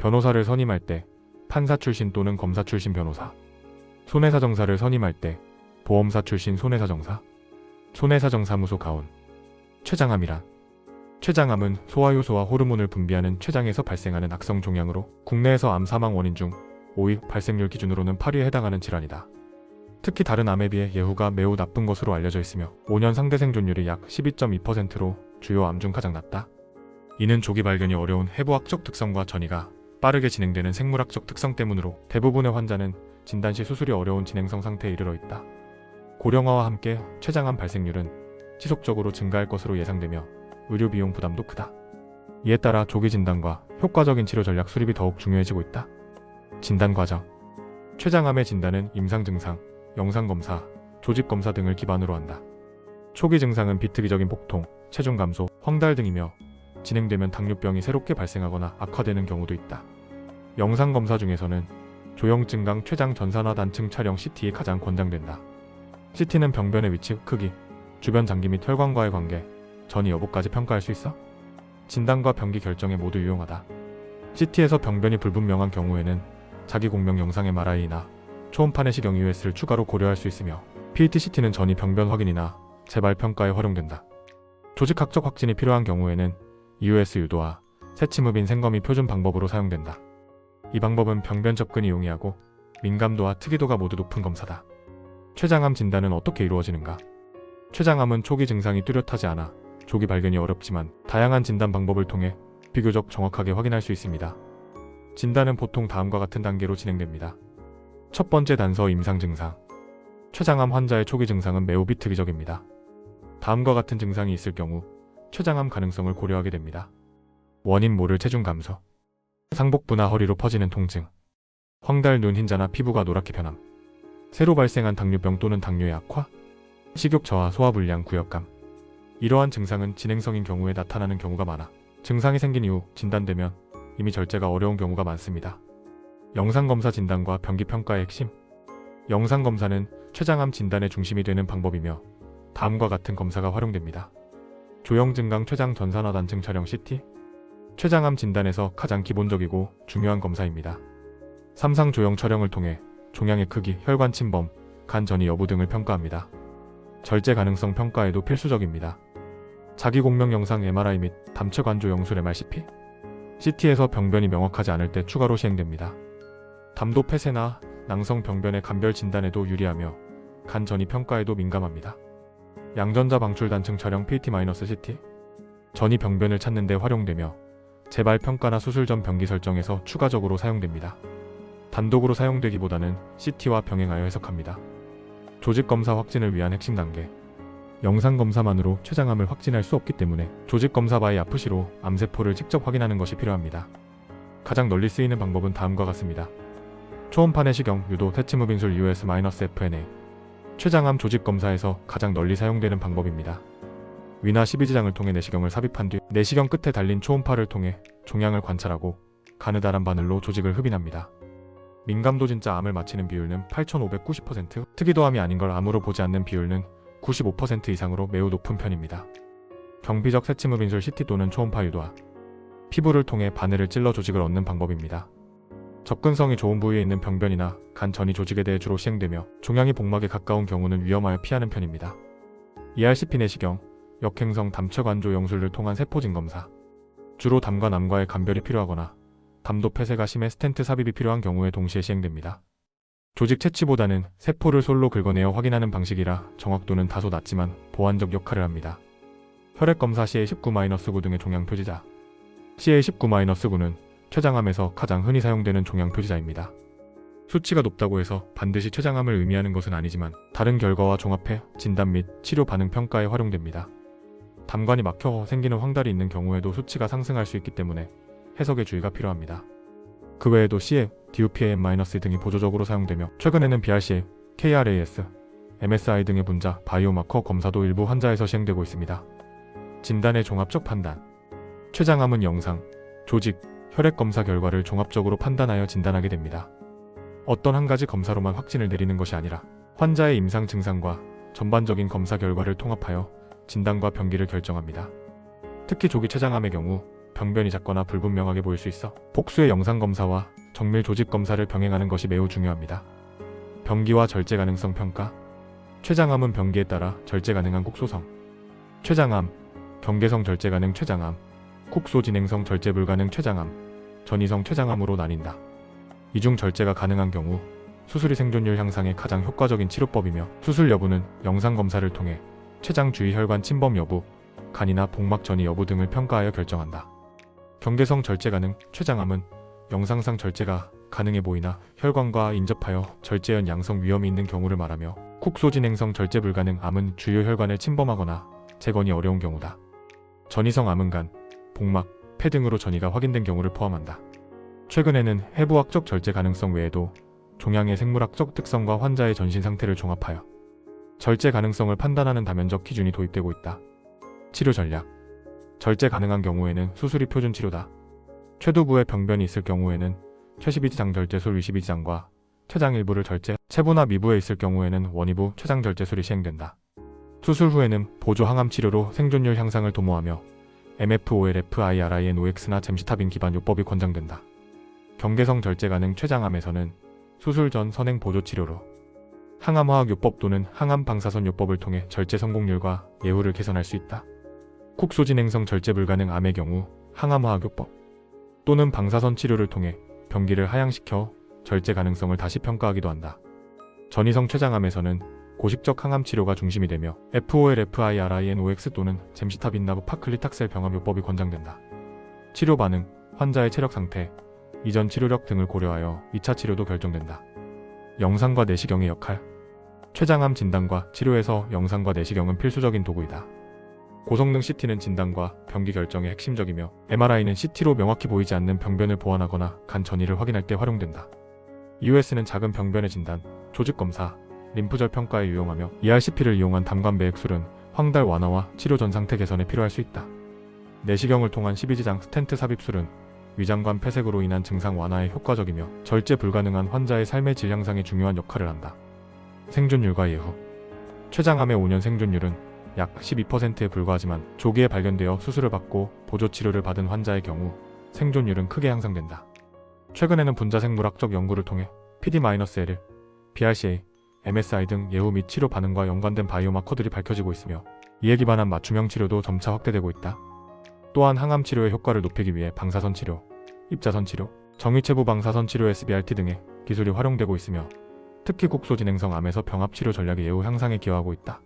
변호사를 선임할 때 판사 출신 또는 검사 출신 변호사, 손해사정사를 선임할 때 보험사 출신 손해사정사, 손해사정사무소 가온. 췌장암이란 췌장암은 소화효소와 호르몬을 분비하는 췌장에서 발생하는 악성 종양으로 국내에서 암 사망 원인 중 5위, 발생률 기준으로는 8위에 해당하는 질환이다. 특히 다른 암에 비해 예후가 매우 나쁜 것으로 알려져 있으며 5년 상대 생존율이 약 12.2%로 주요 암 중 가장 낮다. 이는 조기 발견이 어려운 해부학적 특성과 전이가 빠르게 진행되는 생물학적 특성 때문으로 대부분의 환자는 진단 시 수술이 어려운 진행성 상태에 이르러 있다. 고령화와 함께 췌장암 발생률은 지속적으로 증가할 것으로 예상되며 의료 비용 부담도 크다. 이에 따라 조기 진단과 효과적인 치료 전략 수립이 더욱 중요해지고 있다. 진단 과정. 췌장암의 진단은 임상 증상, 영상 검사, 조직 검사 등을 기반으로 한다. 초기 증상은 비특이적인 복통, 체중 감소, 황달 등이며 진행되면 당뇨병이 새롭게 발생하거나 악화되는 경우도 있다. 영상 검사 중에서는 조형증강 췌장 전산화 단층 촬영 CT가 가장 권장된다. CT는 병변의 위치, 크기, 주변 장기 및 혈관과의 관계, 전이 여부까지 평가할 수 있어 진단과 병기 결정에 모두 유용하다. CT에서 병변이 불분명한 경우에는 자기공명 영상 MRI나 초음파 내시경 EUS를 추가로 고려할 수 있으며 PET-CT는 전이 병변 확인이나 재발 평가에 활용된다. 조직학적 확진이 필요한 경우에는 EUS 유도와 세침흡인 생검이 표준 방법으로 사용된다. 이 방법은 병변 접근이 용이하고 민감도와 특이도가 모두 높은 검사다. 췌장암 진단은 어떻게 이루어지는가? 췌장암은 초기 증상이 뚜렷하지 않아 조기 발견이 어렵지만 다양한 진단 방법을 통해 비교적 정확하게 확인할 수 있습니다. 진단은 보통 다음과 같은 단계로 진행됩니다. 첫 번째 단서 임상 증상. 췌장암 환자의 초기 증상은 매우 비특이적입니다. 다음과 같은 증상이 있을 경우 췌장암 가능성을 고려하게 됩니다. 원인 모를 체중 감소, 상복부나 허리로 퍼지는 통증, 황달 눈 흰자나 피부가 노랗게 변함, 새로 발생한 당뇨병 또는 당뇨의 악화, 식욕 저하, 소화불량, 구역감. 이러한 증상은 진행성인 경우에 나타나는 경우가 많아 증상이 생긴 이후 진단되면 이미 절제가 어려운 경우가 많습니다. 영상검사 진단과 병기평가의 핵심. 영상검사는 췌장암 진단의 중심이 되는 방법이며 다음과 같은 검사가 활용됩니다. 조형증강 췌장 전산화 단층 촬영 CT. 췌장암 진단에서 가장 기본적이고 중요한 검사입니다. 삼상 조형 촬영을 통해 종양의 크기, 혈관 침범, 간 전이 여부 등을 평가합니다. 절제 가능성 평가에도 필수적입니다. 자기공명 영상 MRI 및 담체관조 영술 MRCP. CT에서 병변이 명확하지 않을 때 추가로 시행됩니다. 담도 폐쇄나 낭성 병변의 간별 진단에도 유리하며 간 전이 평가에도 민감합니다. 양전자 방출 단층 촬영 PET-CT. 전이 병변을 찾는 데 활용되며 재발 평가나 수술 전 병기 설정에서 추가적으로 사용됩니다. 단독으로 사용되기보다는 CT와 병행하여 해석합니다. 조직검사 확진을 위한 핵심 단계. 영상검사만으로 췌장암을 확진할 수 없기 때문에 조직검사 바이 아프시로 암세포를 직접 확인하는 것이 필요합니다. 가장 널리 쓰이는 방법은 다음과 같습니다. 초음파 내시경, 유도, 세침흡인술 EUS-FNA. 췌장암 조직검사에서 가장 널리 사용되는 방법입니다. 위나 12지장을 통해 내시경을 삽입한 뒤 내시경 끝에 달린 초음파를 통해 종양을 관찰하고 가느다란 바늘로 조직을 흡인합니다. 민감도 진짜 암을 맞히는 비율은 8,590%, 특이도암이 아닌 걸 암으로 보지 않는 비율은 95% 이상으로 매우 높은 편입니다. 경비적 세침흡인술 CT 또는 초음파 유도화. 피부를 통해 바늘을 찔러 조직을 얻는 방법입니다. 접근성이 좋은 부위에 있는 병변이나 간 전이 조직에 대해 주로 시행되며 종양이 복막에 가까운 경우는 위험하여 피하는 편입니다. ERCP 내시경, 역행성 담체관조 영술을 통한 세포진 검사. 주로 담과 남과의 간별이 필요하거나 담도 폐쇄가 심해 스텐트 삽입이 필요한 경우에 동시에 시행됩니다. 조직 채취보다는 세포를 솔로 긁어내어 확인하는 방식이라 정확도는 다소 낮지만 보완적 역할을 합니다. 혈액검사 CA19-9 등의 종양 표지자. CA19-9는 췌장암에서 가장 흔히 사용되는 종양 표지자입니다. 수치가 높다고 해서 반드시 췌장암을 의미하는 것은 아니지만 다른 결과와 종합해 진단 및 치료 반응 평가에 활용됩니다. 담관이 막혀 생기는 황달이 있는 경우에도 수치가 상승할 수 있기 때문에 해석에 주의가 필요합니다. 그 외에도 CF, DUPAM- 등이 보조적으로 사용되며 최근에는 BRCA, KRAS, MSI 등의 분자, 바이오마커 검사도 일부 환자에서 시행되고 있습니다. 진단의 종합적 판단. 췌장암은 영상, 조직, 혈액 검사 결과를 종합적으로 판단하여 진단하게 됩니다. 어떤 한 가지 검사로만 확진을 내리는 것이 아니라 환자의 임상 증상과 전반적인 검사 결과를 통합하여 진단과 병기를 결정합니다. 특히 조기 췌장암의 경우 병변이 작거나 불분명하게 보일 수 있어 복수의 영상검사와 정밀 조직검사를 병행하는 것이 매우 중요합니다. 병기와 절제 가능성 평가. 췌장암은 병기에 따라 절제 가능한 국소성, 췌장암, 경계성 절제 가능 췌장암, 국소 진행성 절제 불가능 췌장암, 전이성 췌장암으로 나뉜다. 이중 절제가 가능한 경우 수술이 생존율 향상에 가장 효과적인 치료법이며 수술 여부는 영상검사를 통해 췌장 주위 혈관 침범 여부, 간이나 복막 전이 여부 등을 평가하여 결정한다. 경계성 절제 가능 췌장암은 영상상 절제가 가능해 보이나 혈관과 인접하여 절제연 양성 위험이 있는 경우를 말하며 국소 진행성 절제 불가능 암은 주요 혈관을 침범하거나 재건이 어려운 경우다. 전이성 암은 간, 복막, 폐 등으로 전이가 확인된 경우를 포함한다. 최근에는 해부학적 절제 가능성 외에도 종양의 생물학적 특성과 환자의 전신 상태를 종합하여 절제 가능성을 판단하는 다면적 기준이 도입되고 있다. 치료 전략. 절제 가능한 경우에는 수술이 표준 치료다. 췌두부에 병변이 있을 경우에는 췌12지장 절제술 위시비지장과 췌장 일부를 절제, 체부나 미부에 있을 경우에는 원위부 췌장 절제술이 시행된다. 수술 후에는 보조 항암 치료로 생존율 향상을 도모하며 MFOLFIRINOX나 젬시타빈 기반 요법이 권장된다. 경계성 절제 가능 췌장암에서는 수술 전 선행 보조 치료로 항암화학요법 또는 항암 방사선 요법을 통해 절제 성공률과 예후를 개선할 수 있다. 국소 진행성 절제 불가능 암의 경우 항암화학요법 또는 방사선 치료를 통해 병기를 하향시켜 절제 가능성을 다시 평가하기도 한다. 전이성 췌장암에서는 고식적 항암 치료가 중심이 되며 FOLFIRINOX 또는 젬시타빈 나브 파클리탁셀 병합 요법이 권장된다. 치료 반응, 환자의 체력 상태, 이전 치료력 등을 고려하여 2차 치료도 결정된다. 영상과 내시경의 역할. 췌장암 진단과 치료에서 영상과 내시경은 필수적인 도구이다. 고성능 CT는 진단과 병기 결정에 핵심적이며 MRI는 CT로 명확히 보이지 않는 병변을 보완하거나 간 전이를 확인할 때 활용된다. EUS는 작은 병변의 진단, 조직검사, 림프절 평가에 유용하며 ERCP를 이용한 담관 매획술은 황달 완화와 치료 전 상태 개선에 필요할 수 있다. 내시경을 통한 12지장 스텐트 삽입술은 위장관 폐색으로 인한 증상 완화에 효과적이며 절제 불가능한 환자의 삶의 질 향상에 중요한 역할을 한다. 생존율과 예후. 췌장암의 5년 생존율은 약 12%에 불과하지만 조기에 발견되어 수술을 받고 보조치료를 받은 환자의 경우 생존율은 크게 향상된다. 최근에는 분자생물학적 연구를 통해 PD-L, BRCA, MSI 등 예후 및 치료 반응과 연관된 바이오마커들이 밝혀지고 있으며 이에 기반한 맞춤형 치료도 점차 확대되고 있다. 또한 항암 치료의 효과를 높이기 위해 방사선 치료, 입자선 치료, 정위체부 방사선 치료 SBRT 등의 기술이 활용되고 있으며 특히 국소 진행성 암에서 병합 치료 전략의 예후 향상에 기여하고 있다.